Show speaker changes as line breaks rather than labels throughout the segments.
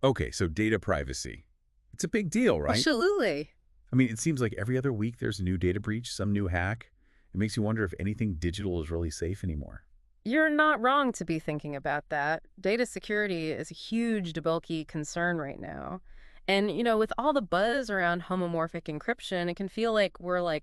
Okay, so data privacy. It's a big deal, right?
Absolutely.
I mean, it seems like every other week there's a new data breach, some new hack. It makes you wonder if anything digital is really safe anymore.
You're not wrong to be thinking about that. Data security is a huge bulky concern right now. And, with all the buzz around homomorphic encryption, it can feel like we're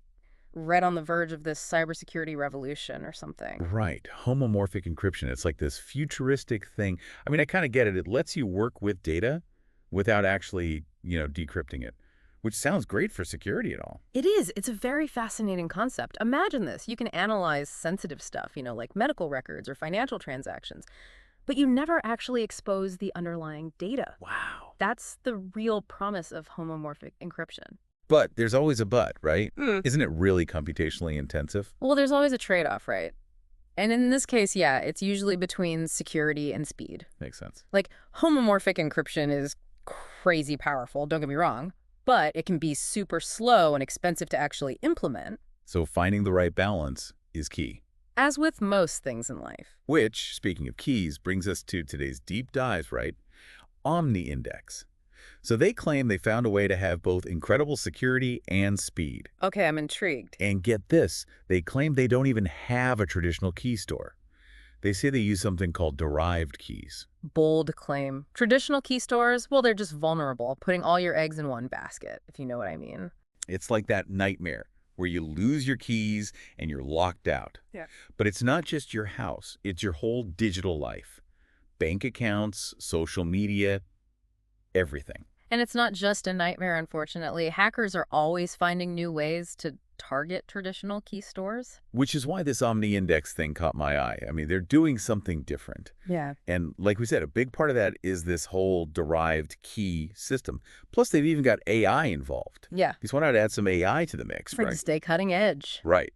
right on the verge of this cybersecurity revolution or something.
Right. Homomorphic encryption. It's like this futuristic thing. I mean, I kind of get it. It lets you work with data without actually, decrypting it, which sounds great for security and all.
It is. It's a very fascinating concept. Imagine this. You can analyze sensitive stuff, like medical records or financial transactions, but you never actually expose the underlying data.
Wow.
That's the real promise of homomorphic encryption.
But there's always a but, right?
Hmm.
Isn't it really computationally intensive?
Well, there's always a trade-off, right? And in this case, yeah, it's usually between security and speed.
Makes sense.
Like, homomorphic encryption is crazy powerful, don't get me wrong, but it can be super slow and expensive to actually implement,
So finding the right balance is key.
as with most things in life.
Which, speaking of keys, brings us to today's deep dive, right? OmniIndex. So they claim they found a way to have both incredible security and speed.
Okay, I'm intrigued.
And get this, they claim they don't even have a traditional key store. They say they use something called derived keys.
Bold claim. Traditional key stores, well, they're just vulnerable, putting all your eggs in one basket, if you know what I mean.
It's like that nightmare where you lose your keys and you're locked out.
Yeah.
But it's not just your house, it's your whole digital life. Bank accounts, social media, everything.
And it's not just a nightmare, unfortunately. Hackers are always finding new ways to target traditional key stores.
Which is why this OmniIndex thing caught my eye. I mean, they're doing something different.
Yeah.
And like we said, a big part of that is this whole derived key system. Plus, they've even got AI involved.
Yeah.
Just wanted to add some AI to the mix,
For to
right?
stay cutting edge.
Right.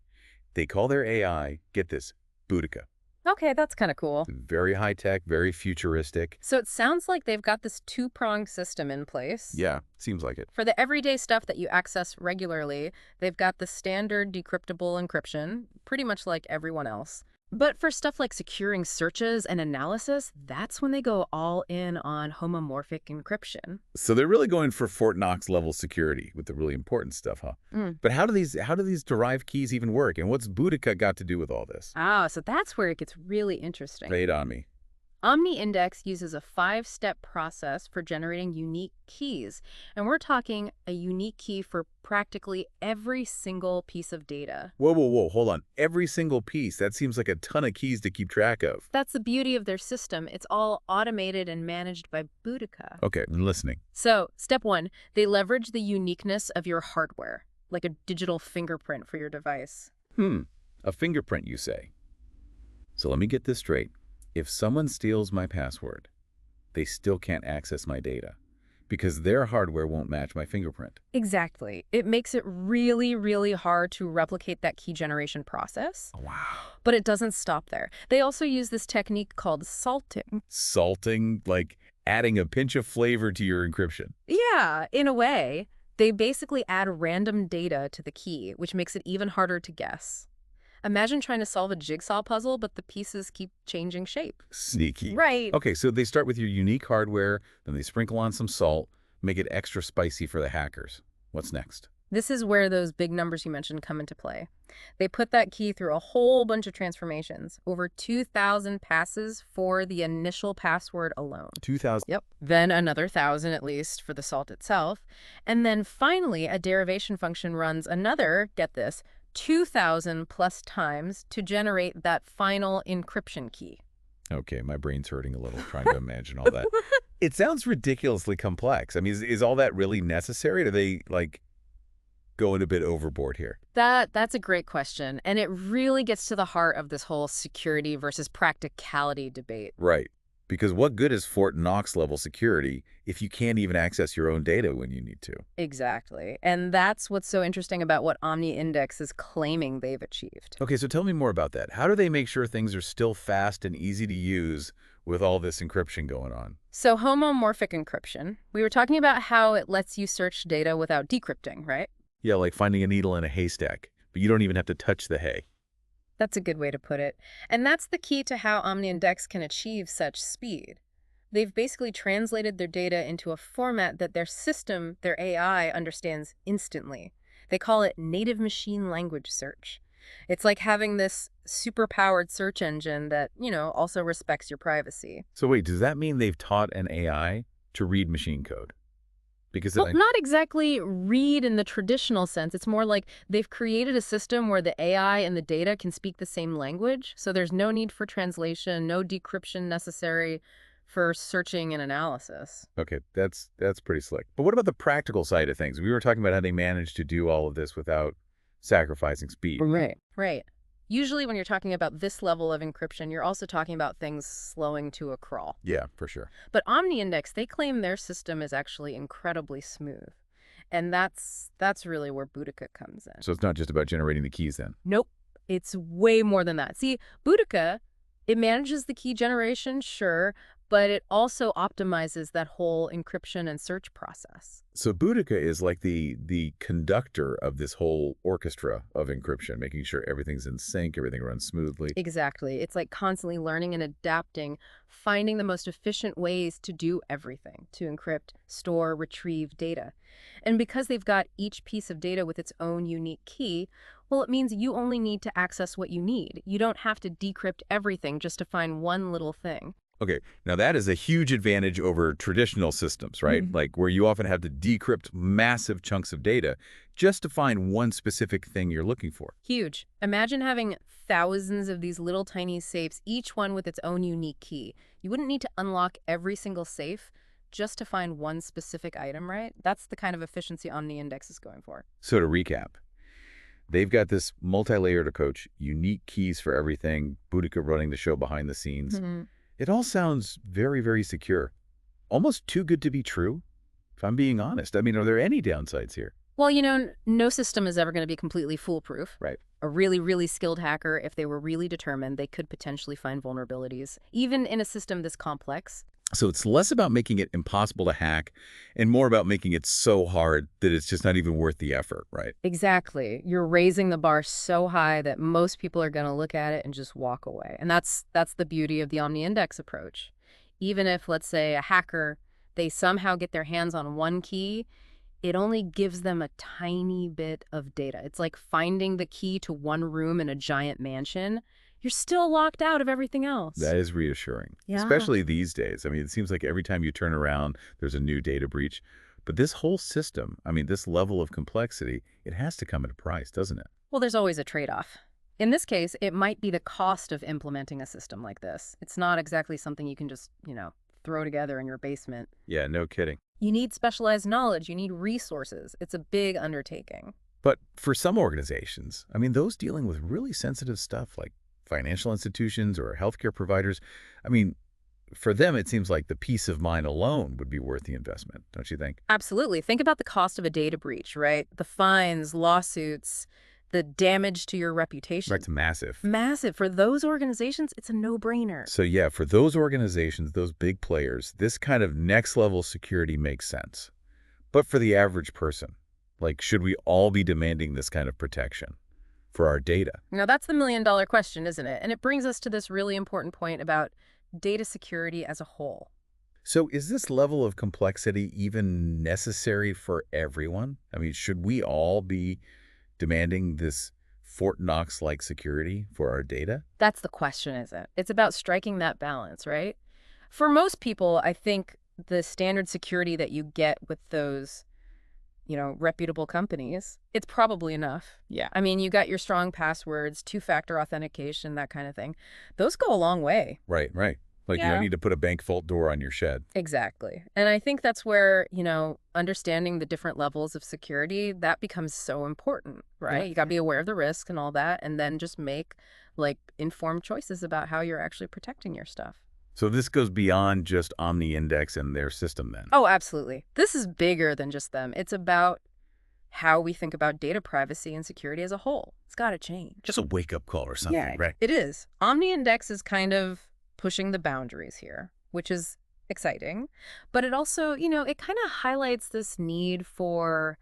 They call their AI, get this, Boudica.
Okay, that's kind of cool.
Very high-tech, very futuristic.
So it sounds like they've got this two-pronged system in place.
Yeah, seems like it.
For the everyday stuff that you access regularly, they've got the standard decryptable encryption, pretty much like everyone else. But for stuff like securing searches and analysis, that's when they go all in on homomorphic encryption.
So they're really going for Fort Knox level security with the really important stuff, huh?
Mm.
But how do these derived keys even work? And what's Boudica got to do with all this?
Ah, so that's where it gets really interesting.
Lay it on me.
OmniIndex uses a 5-step process for generating unique keys. And we're talking a unique key for practically every single piece of data.
Whoa, whoa, whoa, hold on. Every single piece, that seems like a ton of keys to keep track of.
That's the beauty of their system. It's all automated and managed by Boudica.
Okay, I'm listening.
So, step 1, they leverage the uniqueness of your hardware, like a digital fingerprint for your device.
A fingerprint, you say. So let me get this straight. If someone steals my password, they still can't access my data because their hardware won't match my fingerprint.
Exactly. It makes it really, really hard to replicate that key generation process.
Wow.
But it doesn't stop there. They also use this technique called salting.
Salting, like adding a pinch of flavor to your encryption.
Yeah, in a way. They basically add random data to the key, which makes it even harder to guess. Imagine trying to solve a jigsaw puzzle, but the pieces keep changing shape.
Sneaky.
Right.
Okay, so they start with your unique hardware, then they sprinkle on some salt, make it extra spicy for the hackers. What's next?
This is where those big numbers you mentioned come into play. They put that key through a whole bunch of transformations, over 2,000 passes for the initial password alone.
2,000.
Yep. Then another 1,000 at least for the salt itself. And then finally, a derivation function runs another, get this, 2,000 plus times to generate that final encryption key.
Okay, my brain's hurting a little trying to imagine all that. It sounds ridiculously complex. I mean, is all that really necessary? Do they, going a bit overboard here?
That's a great question, and it really gets to the heart of this whole security versus practicality debate.
Right. Because what good is Fort Knox level security if you can't even access your own data when you need to?
Exactly. And that's what's so interesting about what OmniIndex is claiming they've achieved.
Okay, so tell me more about that. How do they make sure things are still fast and easy to use with all this encryption going on?
So homomorphic encryption, we were talking about how it lets you search data without decrypting, right?
Yeah, like finding a needle in a haystack, but you don't even have to touch the hay.
That's a good way to put it. And that's the key to how OmniIndex can achieve such speed. They've basically translated their data into a format that their system, their AI, understands instantly. They call it native machine language search. It's like having this super-powered search engine that, also respects your privacy.
So wait, does that mean they've taught an AI to read machine code? Because
Well, not exactly read in the traditional sense. It's more like they've created a system where the AI and the data can speak the same language, so there's no need for translation, no decryption necessary for searching and analysis.
okay, that's pretty slick. But what about the practical side of things? We were talking about how they managed to do all of this without sacrificing speed.
Right. Usually when you're talking about this level of encryption, you're also talking about things slowing to a crawl.
Yeah, for sure.
But OmniIndex, they claim their system is actually incredibly smooth. And that's really where Boudica comes in.
So it's not just about generating the keys then.
Nope. It's way more than that. See, Boudica, it manages the key generation, sure, but it also optimizes that whole encryption and search process.
So Boudica is like the conductor of this whole orchestra of encryption, making sure everything's in sync, everything runs smoothly.
Exactly. It's like constantly learning and adapting, finding the most efficient ways to do everything, to encrypt, store, retrieve data. And because they've got each piece of data with its own unique key, well, it means you only need to access what you need. You don't have to decrypt everything just to find one little thing.
Okay, now that is a huge advantage over traditional systems, right? Like where you often have to decrypt massive chunks of data just to find one specific thing you're looking for.
Huge. Imagine having thousands of these little tiny safes, each one with its own unique key. You wouldn't need to unlock every single safe just to find one specific item, right? That's the kind of efficiency OmniIndex is going for.
So to recap, they've got this multi-layered approach, unique keys for everything, Boudica running the show behind the scenes. It all sounds very, very secure. Almost too good to be true, if I'm being honest. I mean, are there any downsides here?
Well, no system is ever going to be completely foolproof.
Right.
A really, really skilled hacker, if they were really determined, they could potentially find vulnerabilities, even in a system this complex.
So it's less about making it impossible to hack and more about making it so hard that it's just not even worth the effort, right?
Exactly. You're raising the bar so high that most people are going to look at it and just walk away. And that's the beauty of the OmniIndex approach. Even if, let's say, a hacker, they somehow get their hands on one key, it only gives them a tiny bit of data. It's like finding the key to one room in a giant mansion. You're still locked out of everything else.
That is reassuring,
Yeah.
especially these days. I mean, it seems like every time you turn around, there's a new data breach. But this whole system, I mean, this level of complexity, it has to come at a price, doesn't it?
Well, there's always a trade-off. In this case, it might be the cost of implementing a system like this. It's not exactly something you can just, throw together in your basement.
Yeah, no kidding.
You need specialized knowledge. You need resources. It's a big undertaking.
But for some organizations, I mean, those dealing with really sensitive stuff like financial institutions or healthcare providers, I mean, for them, it seems like the peace of mind alone would be worth the investment, don't you think?
Absolutely. Think about the cost of a data breach, right? The fines, lawsuits, the damage to your reputation.
Right, it's massive.
Massive. For those organizations, it's a no-brainer.
So yeah, for those organizations, those big players, this kind of next level security makes sense. But for the average person, like, should we all be demanding this kind of protection for our data?
That's the million-dollar question, isn't it? And it brings us to this really important point about data security as a whole.
So is this level of complexity even necessary for everyone? I mean, should we all be demanding this Fort Knox-like security for our data?
That's the question, isn't it? It's about striking that balance, right? For most people, I think the standard security that you get with those, reputable companies, it's probably enough.
Yeah.
I mean, you got your strong passwords, two-factor authentication, that kind of thing. Those go a long way.
Right. Like, you
Yeah.
don't need to put a bank vault door on your shed.
Exactly. And I think that's where, understanding the different levels of security, that becomes so important, right?
Yeah.
You got to be aware of the risk and all that, and then just make, informed choices about how you're actually protecting your stuff.
So this goes beyond just OmniIndex and their system then?
Oh, absolutely. This is bigger than just them. It's about how we think about data privacy and security as a whole. It's got to change.
Just a wake-up call or something, right?
It is. OmniIndex is kind of pushing the boundaries here, which is exciting. But it also, it kind of highlights this need for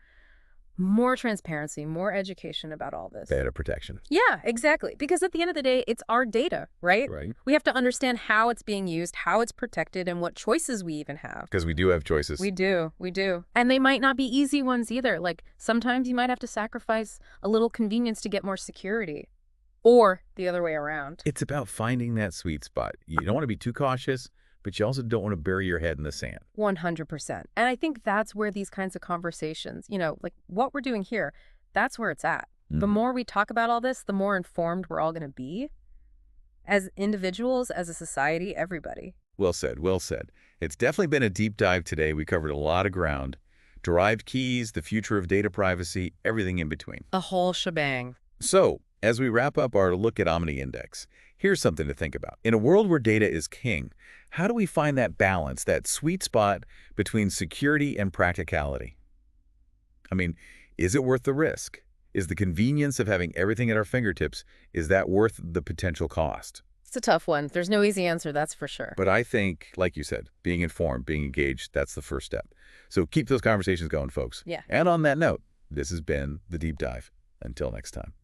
More transparency, more education about all this.
Better protection.
Yeah, exactly. Because at the end of the day, it's our data, right?
Right.
We have to understand how it's being used, how it's protected, and what choices we even have.
Because we do have choices.
We do. We do. And they might not be easy ones either. Like, sometimes you might have to sacrifice a little convenience to get more security. Or the other way around.
It's about finding that sweet spot. You don't want to be too cautious, but you also don't want to bury your head in the sand.
100%. And I think that's where these kinds of conversations, like what we're doing here, that's where it's at. The more we talk about all this, the more informed we're all going to be. As individuals, as a society, everybody.
Well said, well said. It's definitely been a deep dive today. We covered a lot of ground. Derived keys, the future of data privacy, everything in between.
The whole shebang.
So, as we wrap up our look at OmniIndex, here's something to think about. In a world where data is king, how do we find that balance, that sweet spot between security and practicality? I mean, is it worth the risk? Is the convenience of having everything at our fingertips, is that worth the potential cost?
It's a tough one. There's no easy answer, that's for sure.
But I think, like you said, being informed, being engaged, that's the first step. So keep those conversations going, folks.
Yeah.
And on that note, this has been The Deep Dive. Until next time.